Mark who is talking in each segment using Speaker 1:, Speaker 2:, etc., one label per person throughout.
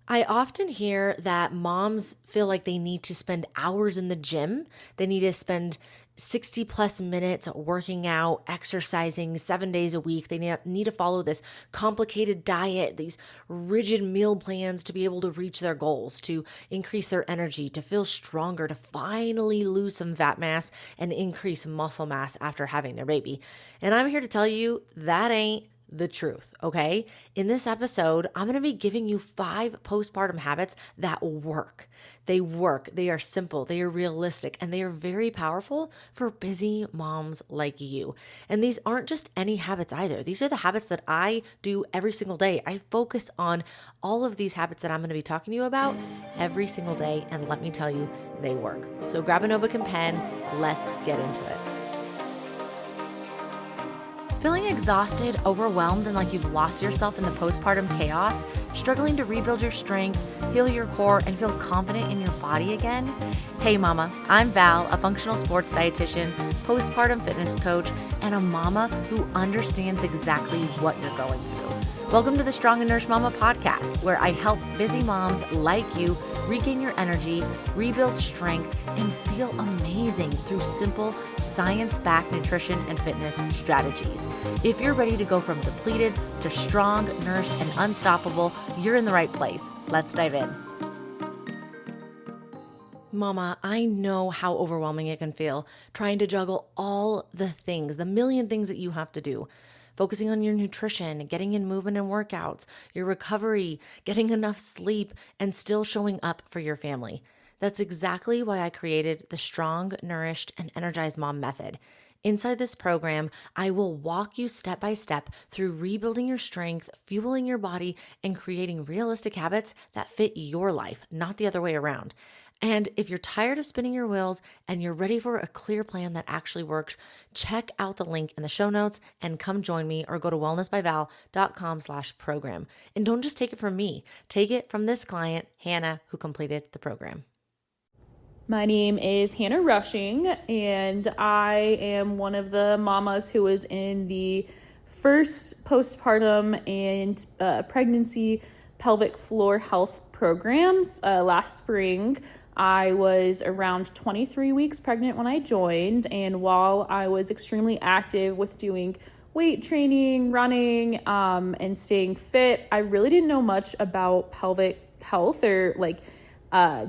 Speaker 1: I often hear that moms feel like they need to spend hours in the gym. They need to spend 60 plus minutes working out, exercising 7 days a week. They need to follow this complicated diet, these rigid meal plans to be able to reach their goals, to increase their energy, to feel stronger, to finally lose some fat mass and increase muscle mass after having their baby. And I'm here to tell you that ain't the truth, okay? In this episode, I'm gonna be giving you 5 postpartum habits that work. They work, they are simple, they are realistic, and they are very powerful for busy moms like you. And these aren't just any habits either. These are the habits that I do every single day. I focus on all of these habits that I'm gonna be talking to you about every single day, and let me tell you, they work. So grab a notebook and pen, let's get into it. Feeling exhausted, overwhelmed, and like you've lost yourself in the postpartum chaos, struggling to rebuild your strength, heal your core, and feel confident in your body again? Hey mama, I'm Val, a functional sports dietitian, postpartum fitness coach, and a mama who understands exactly what you're going through. Welcome to the Strong Nourished Momma podcast, where I help busy moms like you regain your energy, rebuild strength, and feel amazing through simple, science-backed nutrition and fitness strategies. If you're ready to go from depleted to strong, nourished, and unstoppable, you're in the right place. Let's dive in. Mama, I know how overwhelming it can feel trying to juggle all the things, the million things that you have to do. Focusing on your nutrition, getting in movement and workouts, your recovery, getting enough sleep, and still showing up for your family. That's exactly why I created the Strong, Nourished, and Energized Mom method. Inside this program, I will walk you step by step through rebuilding your strength, fueling your body, and creating realistic habits that fit your life, not the other way around. And if you're tired of spinning your wheels and you're ready for a clear plan that actually works, check out the link in the show notes and come join me, or go to wellnessbyval.com/program. And don't just take it from me, take it from this client, Hannah, who completed the program.
Speaker 2: My name is Hannah Rushing, and I am one of the mamas who was in the first postpartum and pregnancy pelvic floor health programs last spring. I was around 23 weeks pregnant when I joined, and while I was extremely active with doing weight training, running, and staying fit, I really didn't know much about pelvic health or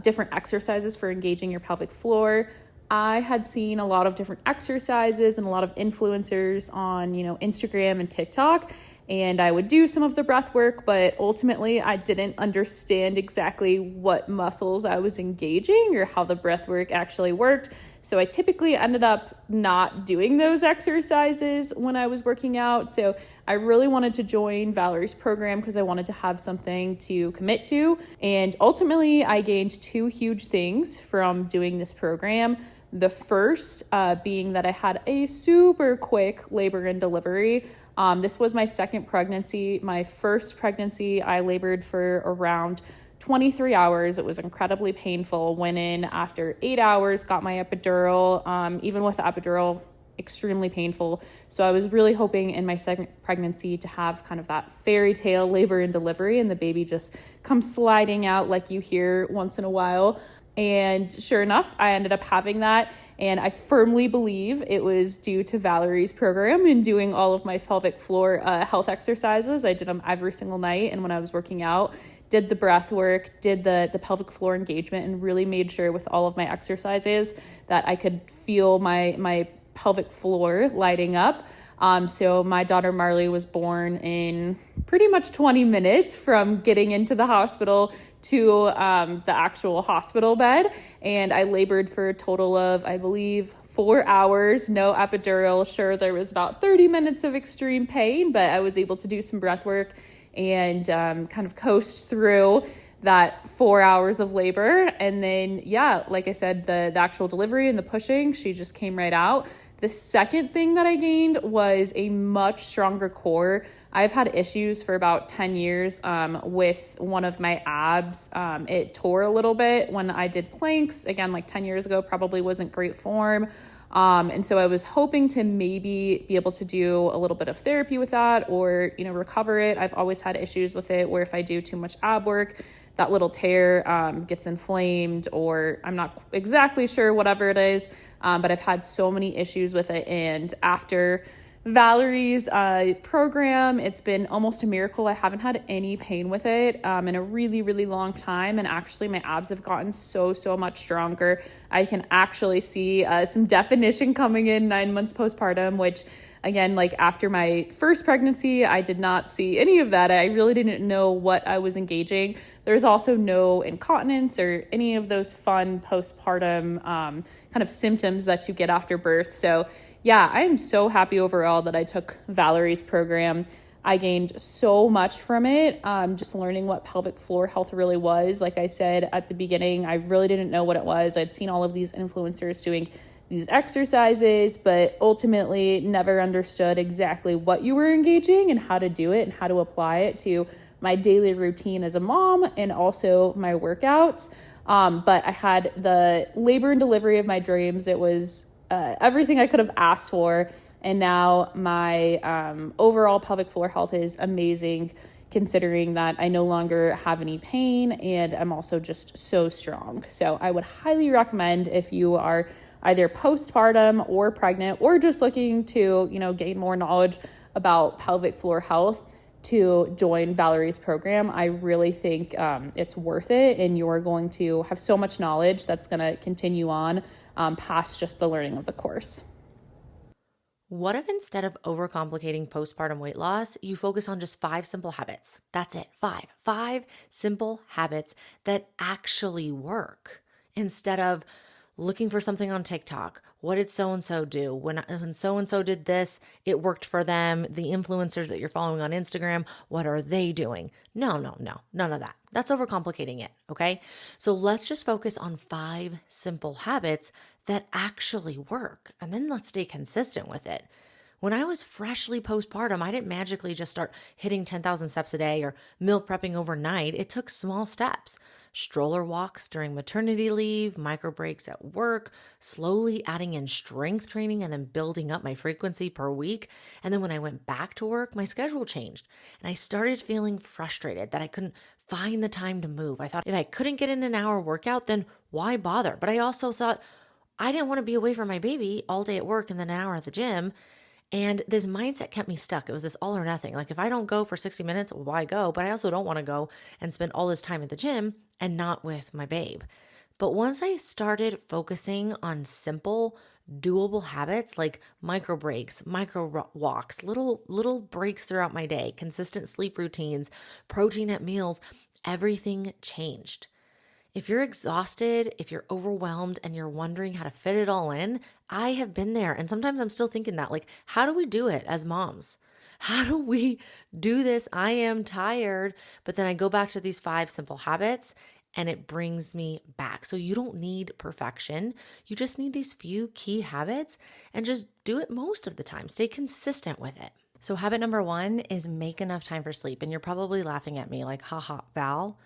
Speaker 2: different exercises for engaging your pelvic floor. I had seen a lot of different exercises and a lot of influencers on, Instagram and TikTok, and I would do some of the breath work, but ultimately I didn't understand exactly what muscles I was engaging or how the breath work actually worked. So I typically ended up not doing those exercises when I was working out. So I really wanted to join Valerie's program because I wanted to have something to commit to. And ultimately I gained 2 huge things from doing this program. The first being that I had a super quick labor and delivery. This was my second pregnancy. My first pregnancy, I labored for around 23 hours. It was incredibly painful. Went in after 8 hours, got my epidural. Even with the epidural, extremely painful. So I was really hoping in my second pregnancy to have kind of that fairy tale labor and delivery, and the baby just comes sliding out like you hear once in a while. And sure enough, I ended up having that. And I firmly believe it was due to Valerie's program and doing all of my pelvic floor health exercises. I did them every single night. And when I was working out, did the breath work, did the pelvic floor engagement, and really made sure with all of my exercises that I could feel my pelvic floor lighting up. So my daughter Marley was born in pretty much 20 minutes from getting into the hospital to the actual hospital bed. And I labored for a total of, I believe, 4 hours, no epidural. Sure, there was about 30 minutes of extreme pain, but I was able to do some breath work and kind of coast through that 4 hours of labor. And then, like I said, the actual delivery and the pushing, she just came right out. The second thing that I gained was a much stronger core. I've had issues for about 10 years with one of my abs. It tore a little bit when I did planks. Again, like 10 years ago, probably wasn't great form. And so I was hoping to maybe be able to do a little bit of therapy with that or, recover it. I've always had issues with it where if I do too much ab work, that little tear gets inflamed, or I'm not exactly sure, whatever it is. But I've had so many issues with it. And after Valerie's program, it's been almost a miracle. I haven't had any pain with it in a really, really long time. And actually, my abs have gotten so much stronger. I can actually see some definition coming in 9 months postpartum, which again, like after my first pregnancy, I did not see any of that. I really didn't know what I was engaging. There's also no incontinence or any of those fun postpartum kind of symptoms that you get after birth. So yeah, I am so happy overall that I took Valerie's program. I gained so much from it, just learning what pelvic floor health really was. Like I said at the beginning, I really didn't know what it was. I'd seen all of these influencers doing these exercises, but ultimately never understood exactly what you were engaging and how to do it and how to apply it to my daily routine as a mom and also my workouts. But I had the labor and delivery of my dreams. It was everything I could have asked for. And now my overall pelvic floor health is amazing, considering that I no longer have any pain and I'm also just so strong. So I would highly recommend, if you are either postpartum or pregnant or just looking to, gain more knowledge about pelvic floor health, to join Valerie's program. I really think it's worth it, and you're going to have so much knowledge that's going to continue on past just the learning of the course.
Speaker 1: What if instead of overcomplicating postpartum weight loss, you focus on just 5 simple habits? That's it, 5. 5 simple habits that actually work, instead of looking for something on TikTok. What did so-and-so do? When so-and-so did this, it worked for them. The influencers that you're following on Instagram, what are they doing? No, none of that. That's overcomplicating it, okay? So let's just focus on 5 simple habits that actually work, and then let's stay consistent with it. When I was freshly postpartum, I didn't magically just start hitting 10,000 steps a day or meal prepping overnight. It took small steps. Stroller walks during maternity leave, micro breaks at work, slowly adding in strength training and then building up my frequency per week. And then when I went back to work, my schedule changed and I started feeling frustrated that I couldn't find the time to move. I thought if I couldn't get in an hour workout, then why bother? But I also thought I didn't want to be away from my baby all day at work and then an hour at the gym. And this mindset kept me stuck. It was this all or nothing. Like if I don't go for 60 minutes, why go? But I also don't want to go and spend all this time at the gym and not with my babe. But once I started focusing on simple, doable habits like micro breaks, micro walks, little breaks throughout my day, consistent sleep routines, protein at meals, everything changed. If you're exhausted, if you're overwhelmed and you're wondering how to fit it all in, I have been there. And sometimes I'm still thinking that, like, how do we do it as moms? How do we do this? I am tired. But then I go back to these 5 simple habits and it brings me back. So you don't need perfection. You just need these few key habits and just do it most of the time. Stay consistent with it. So habit number 1 is make enough time for sleep. And you're probably laughing at me like, haha, Val,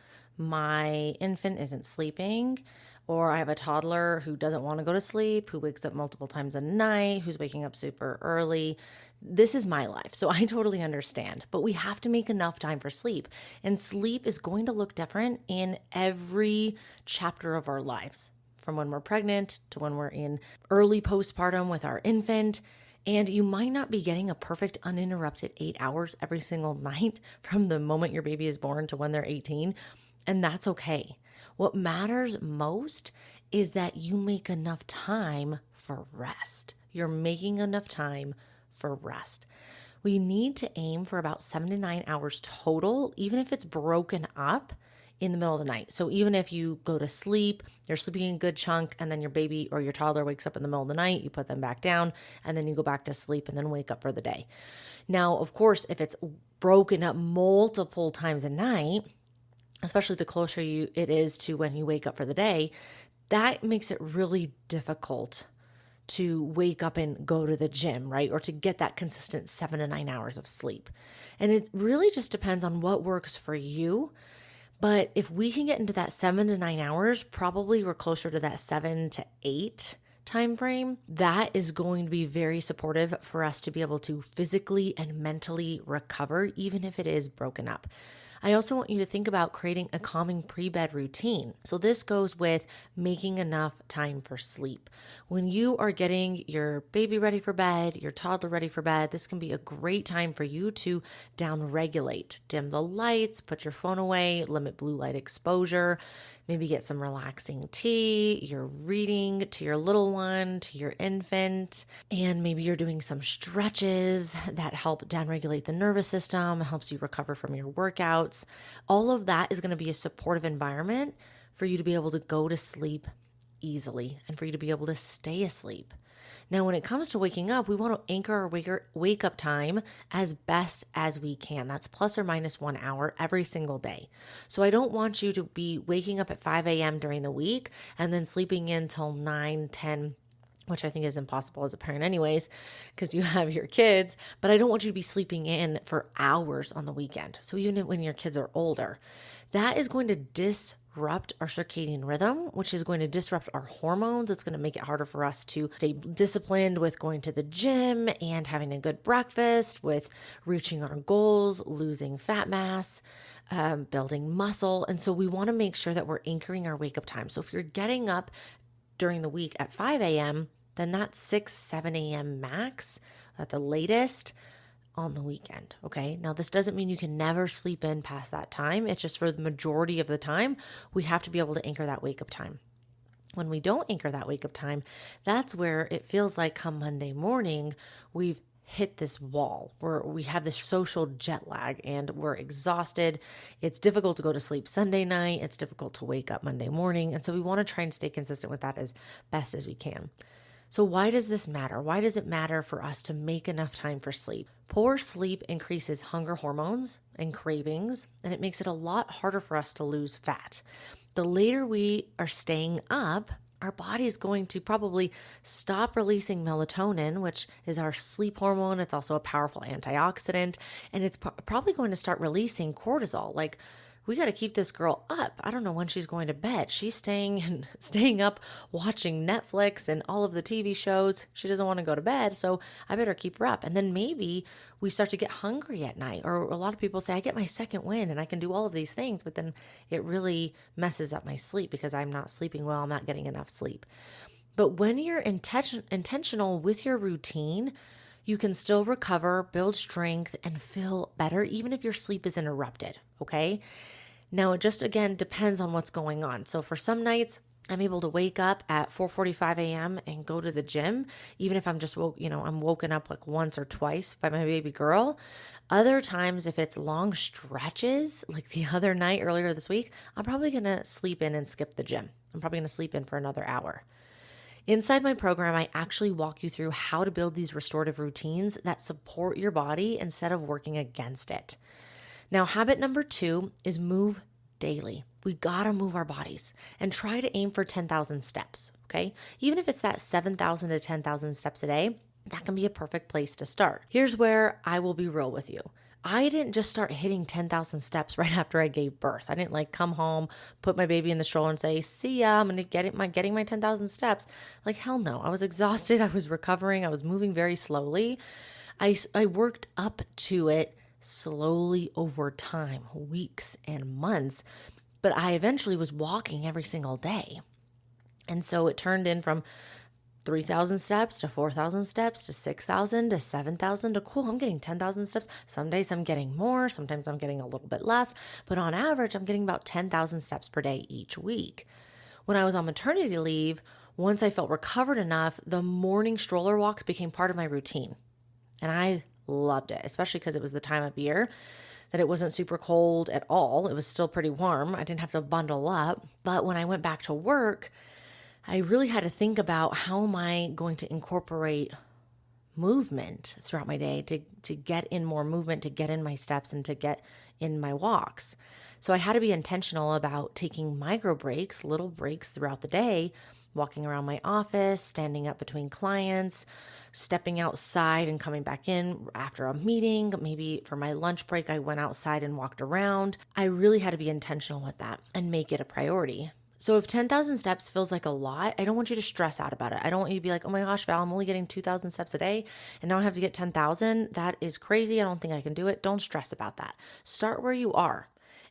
Speaker 1: my infant isn't sleeping, or I have a toddler who doesn't want to go to sleep, who wakes up multiple times a night, who's waking up super early. This is my life, so I totally understand. But we have to make enough time for sleep. And sleep is going to look different in every chapter of our lives, from when we're pregnant to when we're in early postpartum with our infant. And you might not be getting a perfect uninterrupted 8 hours every single night from the moment your baby is born to when they're 18. And that's okay. What matters most is that you make enough time for rest. You're making enough time for rest. We need to aim for about 7 to 9 hours total, even if it's broken up in the middle of the night. So even if you go to sleep, you're sleeping a good chunk, and then your baby or your toddler wakes up in the middle of the night, you put them back down, and then you go back to sleep and then wake up for the day. Now, of course, if it's broken up multiple times a night, especially the closer it is to when you wake up for the day, that makes it really difficult to wake up and go to the gym, right? Or to get that consistent 7 to 9 hours of sleep. And it really just depends on what works for you. But if we can get into that 7 to 9 hours, probably we're closer to that 7 to 8 time frame. That is going to be very supportive for us to be able to physically and mentally recover, even if it is broken up. I also want you to think about creating a calming pre-bed routine. So this goes with making enough time for sleep. When you are getting your baby ready for bed, your toddler ready for bed, this can be a great time for you to down-regulate, dim the lights, put your phone away, limit blue light exposure, maybe get some relaxing tea, you're reading to your little one, to your infant, and maybe you're doing some stretches that help downregulate the nervous system, helps you recover from your workouts. All of that is going to be a supportive environment for you to be able to go to sleep easily and for you to be able to stay asleep. Now, when it comes to waking up, we want to anchor our wake up time as best as we can. That's plus or minus 1 hour every single day. So I don't want you to be waking up at 5 a.m. during the week and then sleeping in till 9, 10, which I think is impossible as a parent anyways, because you have your kids, but I don't want you to be sleeping in for hours on the weekend. So even when your kids are older, that is going to disrupt our circadian rhythm, which is going to disrupt our hormones. It's going to make it harder for us to stay disciplined with going to the gym and having a good breakfast, with reaching our goals, losing fat mass, building muscle. And so we want to make sure that we're anchoring our wake up time. So if you're getting up during the week at 5 a.m., then that's 6, 7 a.m. max at the latest on the weekend. Okay. Now, this doesn't mean you can never sleep in past that time. It's just for the majority of the time, we have to be able to anchor that wake up time. When we don't anchor that wake up time, that's where it feels like come Monday morning, we've hit this wall where we have this social jet lag and we're exhausted. It's difficult to go to sleep Sunday night. It's difficult to wake up Monday morning. And so we want to try and stay consistent with that as best as we can. So why does this matter? Why does it matter for us to make enough time for sleep? Poor sleep increases hunger hormones and cravings, and it makes it a lot harder for us to lose fat. The later we are staying up, our body is going to probably stop releasing melatonin, which is our sleep hormone. It's also a powerful antioxidant, and it's probably going to start releasing cortisol. Like, we got to keep this girl up. I don't know when she's going to bed. She's staying up watching Netflix and all of the TV shows. She doesn't want to go to bed, so I better keep her up. And then maybe we start to get hungry at night. Or a lot of people say, I get my second wind and I can do all of these things, but then it really messes up my sleep because I'm not sleeping well. I'm not getting enough sleep. But when you're intentional with your routine, you can still recover, build strength, and feel better, even if your sleep is interrupted, okay? Now, it just, again, depends on what's going on. So for some nights, I'm able to wake up at 4:45 a.m. and go to the gym, even if I'm just I'm woken up like once or twice by my baby girl. Other times, if it's long stretches, like the other night earlier this week, I'm probably going to sleep in and skip the gym. I'm probably going to sleep in for another hour. Inside my program, I actually walk you through how to build these restorative routines that support your body instead of working against it. Now, habit number 2 is move daily. We gotta move our bodies and try to aim for 10,000 steps, okay? Even if it's that 7,000 to 10,000 steps a day, that can be a perfect place to start. Here's where I will be real with you. I didn't just start hitting 10,000 steps right after I gave birth. I didn't come home, put my baby in the stroller and say, see ya, I'm going to getting my 10,000 steps. Like, hell no. I was exhausted. I was recovering. I was moving very slowly. I worked up to it slowly over time, weeks and months, but I eventually was walking every single day. And so it turned in from 3,000 steps to 4,000 steps to 6,000 to 7,000 to cool, I'm getting 10,000 steps. Some days I'm getting more, sometimes I'm getting a little bit less, but on average, I'm getting about 10,000 steps per day each week. When I was on maternity leave, once I felt recovered enough, the morning stroller walks became part of my routine. And I loved it, especially because it was the time of year that it wasn't super cold at all. It was still pretty warm. I didn't have to bundle up. But when I went back to work, I really had to think about how am I going to incorporate movement throughout my day to get in more movement, to get in my steps and to get in my walks. So I had to be intentional about taking micro breaks, little breaks throughout the day, walking around my office, standing up between clients, stepping outside and coming back in after a meeting. Maybe for my lunch break, I went outside and walked around. I really had to be intentional with that and make it a priority. So if 10,000 steps feels like a lot, I don't want you to stress out about it. I don't want you to be like, oh my gosh, Val, I'm only getting 2,000 steps a day and now I have to get 10,000. That is crazy. I don't think I can do it. Don't stress about that. Start where you are.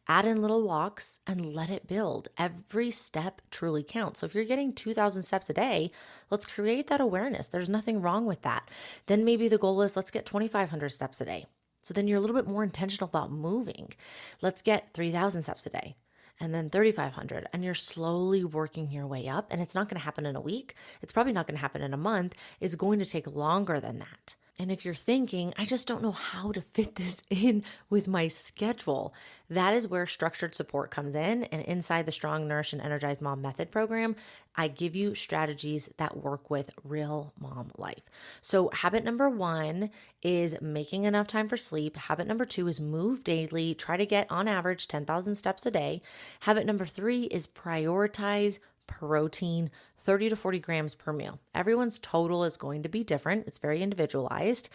Speaker 1: Add in little walks and let it build. Every step truly counts. So if you're getting 2,000 steps a day, let's create that awareness. There's nothing wrong with that. Then maybe the goal is let's get 2,500 steps a day. So then you're a little bit more intentional about moving. Let's get 3,000 steps a day and then 3,500. And you're slowly working your way up. And it's not going to happen in a week. It's probably not going to happen in a month. It's going to take longer than that. And if you're thinking, I just don't know how to fit this in with my schedule, that is where structured support comes in. And inside the Strong Nourished and Energized Mom Method program, I give you strategies that work with real mom life. So habit number 1 is making enough time for sleep. Habit number 2 is move daily. Try to get on average 10,000 steps a day. Habit number 3 is prioritize protein, 30 to 40 grams per meal. Everyone's total is going to be different. It's very individualized.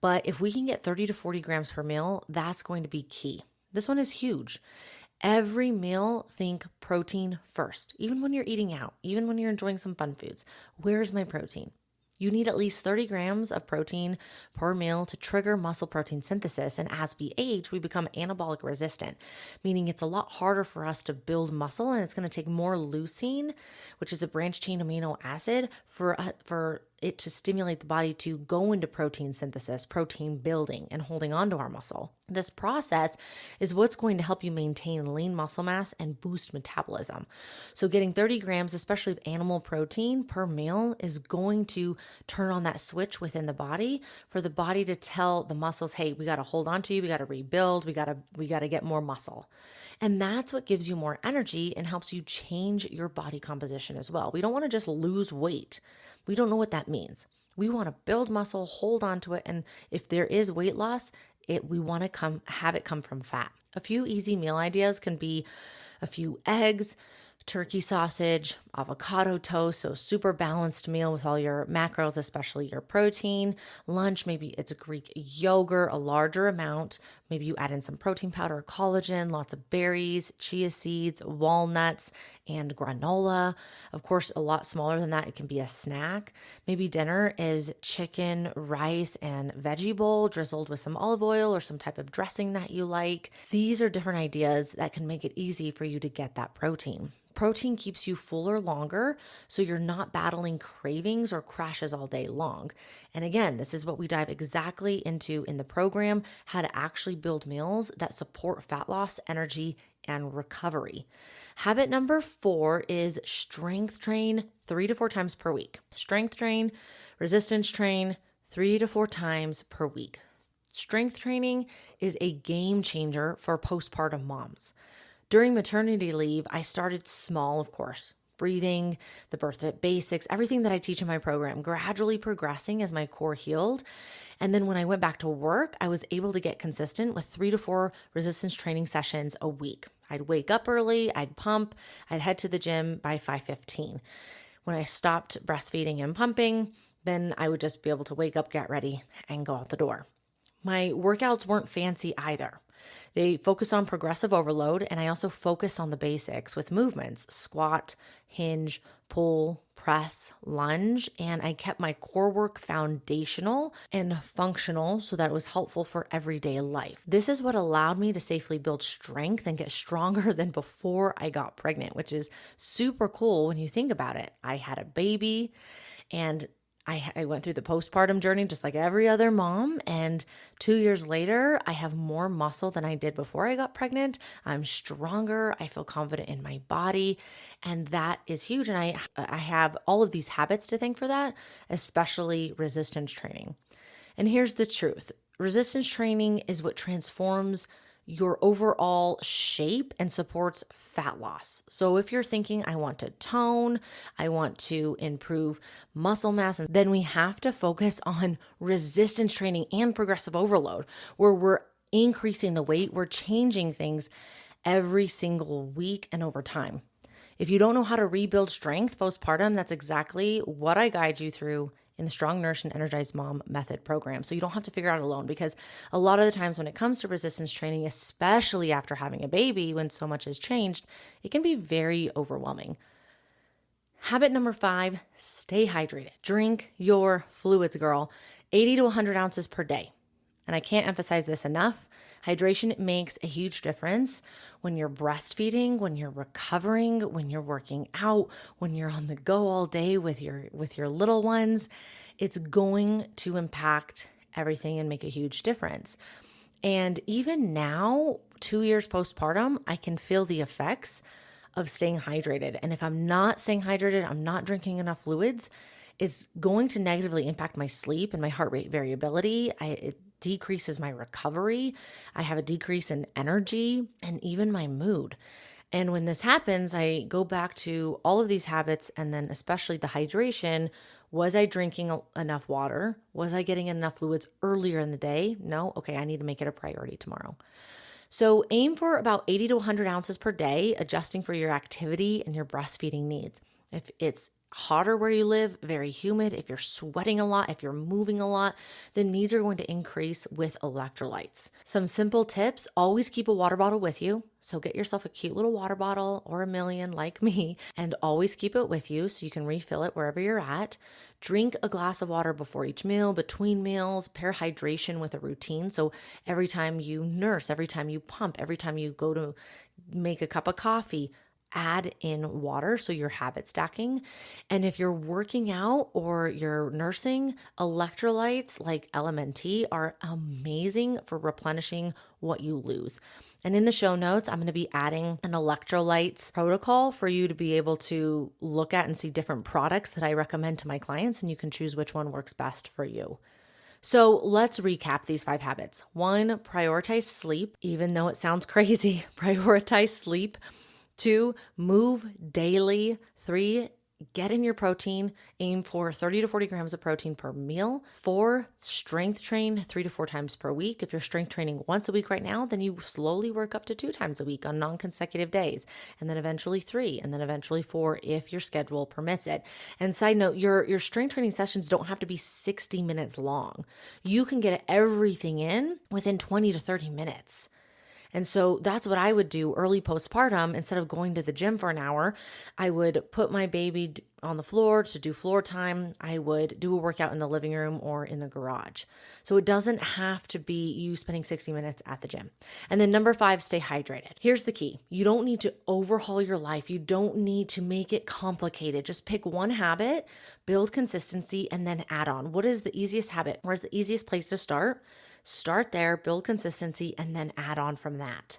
Speaker 1: But if we can get 30 to 40 grams per meal, that's going to be key. This one is huge. Every meal, think protein first. Even when you're eating out, even when you're enjoying some fun foods, where's my protein? You need at least 30 grams of protein per meal to trigger muscle protein synthesis. And as we age, we become anabolic resistant, meaning it's a lot harder for us to build muscle, and it's going to take more leucine, which is a branched chain amino acid, for it to stimulate the body to go into protein synthesis, protein building, and holding on to our muscle. This process is what's going to help you maintain lean muscle mass and boost metabolism. So getting 30 grams, especially of animal protein per meal, is going to turn on that switch within the body for the body to tell the muscles, hey, we got to hold on to you, we got to rebuild, we got to get more muscle. And that's what gives you more energy and helps you change your body composition as well. We don't want to just lose weight. We don't know what that means. We want to build muscle, hold on to it, and if there is weight loss, we want to have it come from fat. A few easy meal ideas can be a few eggs, turkey sausage, avocado toast, so super balanced meal with all your macros, especially your protein. Lunch, maybe it's a Greek yogurt, a larger amount. Maybe you add in some protein powder, collagen, lots of berries, chia seeds, walnuts, and granola. Of course, a lot smaller than that, it can be a snack. Maybe dinner is chicken, rice, and veggie bowl drizzled with some olive oil or some type of dressing that you like. These are different ideas that can make it easy for you to get that protein. Protein keeps you fuller longer, so you're not battling cravings or crashes all day long. And again, this is what we dive exactly into in the program, how to actually build meals that support fat loss, energy, and recovery. Habit number 4 is strength train 3 to 4 times per week. Strength train, resistance train 3 to 4 times per week. Strength training is a game changer for postpartum moms. During maternity leave, I started small, of course, breathing, the birth fit basics, everything that I teach in my program, gradually progressing as my core healed. And then when I went back to work, I was able to get consistent with 3 to 4 resistance training sessions a week. I'd wake up early, I'd pump, I'd head to the gym by 5:15. When I stopped breastfeeding and pumping, then I would just be able to wake up, get ready, and go out the door. My workouts weren't fancy either. They focus on progressive overload, and I also focus on the basics with movements: squat, hinge, pull, press, lunge, and I kept my core work foundational and functional so that it was helpful for everyday life. This is what allowed me to safely build strength and get stronger than before I got pregnant, which is super cool when you think about it. I had a baby, and I went through the postpartum journey just like every other mom, and 2 years later, I have more muscle than I did before I got pregnant. I'm stronger. I feel confident in my body, and that is huge. And I have all of these habits to thank for that, especially resistance training. And here's the truth. Resistance training is what transforms your overall shape and supports fat loss. So if you're thinking, I want to tone, I want to improve muscle mass, and then we have to focus on resistance training and progressive overload, where we're increasing the weight, we're changing things every single week and over time. If you don't know how to rebuild strength postpartum, that's exactly what I guide you through in the Strong Nourished and Energized Mom Method program. So you don't have to figure out alone, because a lot of the times when it comes to resistance training, especially after having a baby, when so much has changed, it can be very overwhelming. Habit number 5, stay hydrated. Drink your fluids, girl. 80 to 100 ounces per day. And I can't emphasize this enough. Hydration makes a huge difference when you're breastfeeding, when you're recovering, when you're working out, when you're on the go all day with your little ones. It's going to impact everything and make a huge difference. And even now, 2 years postpartum, I can feel the effects of staying hydrated. And if I'm not staying hydrated, I'm not drinking enough fluids, it's going to negatively impact my sleep and my heart rate variability. It decreases my recovery. I have a decrease in energy and even my mood. And when this happens, I go back to all of these habits and then especially the hydration. Was I drinking enough water? Was I getting enough fluids earlier in the day? No? Okay, I need to make it a priority tomorrow. So aim for about 80 to 100 ounces per day, adjusting for your activity and your breastfeeding needs. If it's hotter where you live, very humid, if you're sweating a lot, if you're moving a lot, the needs are going to increase with electrolytes. Some simple tips: always keep a water bottle with you. So get yourself a cute little water bottle or a million like me, and always keep it with you so you can refill it wherever you're at. Drink a glass of water before each meal, between meals. Pair hydration with a routine. So every time you nurse, every time you pump, every time you go to make a cup of coffee, add in water so you're habit stacking. And if you're working out or you're nursing, electrolytes like LMNT are amazing for replenishing what you lose. And in the show notes, I'm going to be adding an electrolytes protocol for you to be able to look at and see different products that I recommend to my clients, and you can choose which one works best for you. So let's recap these 5 habits. 1, prioritize sleep, even though it sounds crazy. Prioritize sleep. 2, move daily. 3, get in your protein. Aim for 30 to 40 grams of protein per meal. 4, strength train 3 to 4 times per week. If you're strength training once a week right now, then you slowly work up to 2 times a week on non-consecutive days, and then eventually 3, and then eventually 4 if your schedule permits it. And side note, your strength training sessions don't have to be 60 minutes long. You can get everything in within 20 to 30 minutes. And so that's what I would do early postpartum. Instead of going to the gym for an hour, I would put my baby on the floor to do floor time. I would do a workout in the living room or in the garage. So it doesn't have to be you spending 60 minutes at the gym. And then number 5, stay hydrated. Here's the key. You don't need to overhaul your life. You don't need to make it complicated. Just pick one habit, build consistency, and then add on. What is the easiest habit? Where's the easiest place to start? Start there, build consistency, and then add on from that.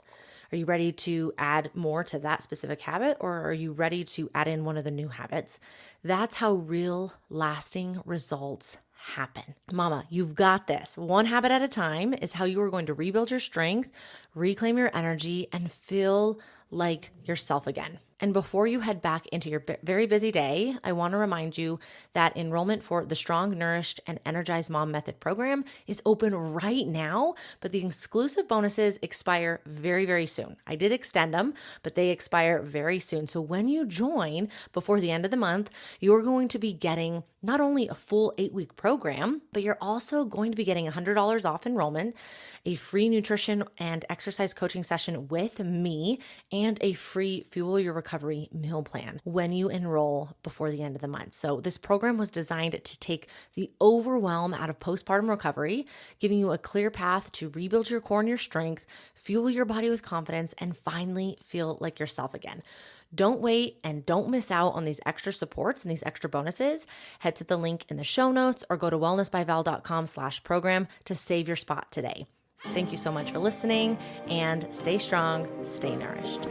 Speaker 1: Are you ready to add more to that specific habit, or are you ready to add in one of the new habits? That's how real lasting results happen. Mama, you've got this. One habit at a time is how you are going to rebuild your strength, reclaim your energy, and feel like yourself again. And before you head back into your very busy day, I want to remind you that enrollment for the Strong Nourished and Energized Mom Method program is open right now, but the exclusive bonuses expire very, very soon. I did extend them, but they expire very soon. So when you join before the end of the month, you're going to be getting not only a full 8-week program, but you're also going to be getting $100 off enrollment, a free nutrition and exercise coaching session with me, and a free Fuel Your Recovery meal plan when you enroll before the end of the month. So this program was designed to take the overwhelm out of postpartum recovery, giving you a clear path to rebuild your core and your strength, fuel your body with confidence, and finally feel like yourself again. Don't wait and don't miss out on these extra supports and these extra bonuses. Head to the link in the show notes or go to wellnessbyval.com/program to save your spot today. Thank you so much for listening, and stay strong, stay nourished.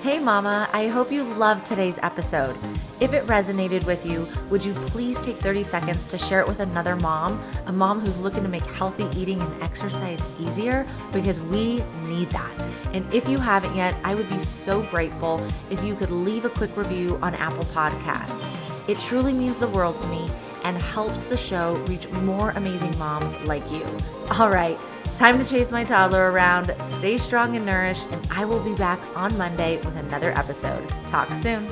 Speaker 1: Hey mama, I hope you loved today's episode. If it resonated with you, would you please take 30 seconds to share it with another mom, a mom who's looking to make healthy eating and exercise easier, because we need that. And if you haven't yet, I would be so grateful if you could leave a quick review on Apple Podcasts. It truly means the world to me and helps the show reach more amazing moms like you. All right. Time to chase my toddler around. Stay strong and nourished, and I will be back on Monday with another episode. Talk soon.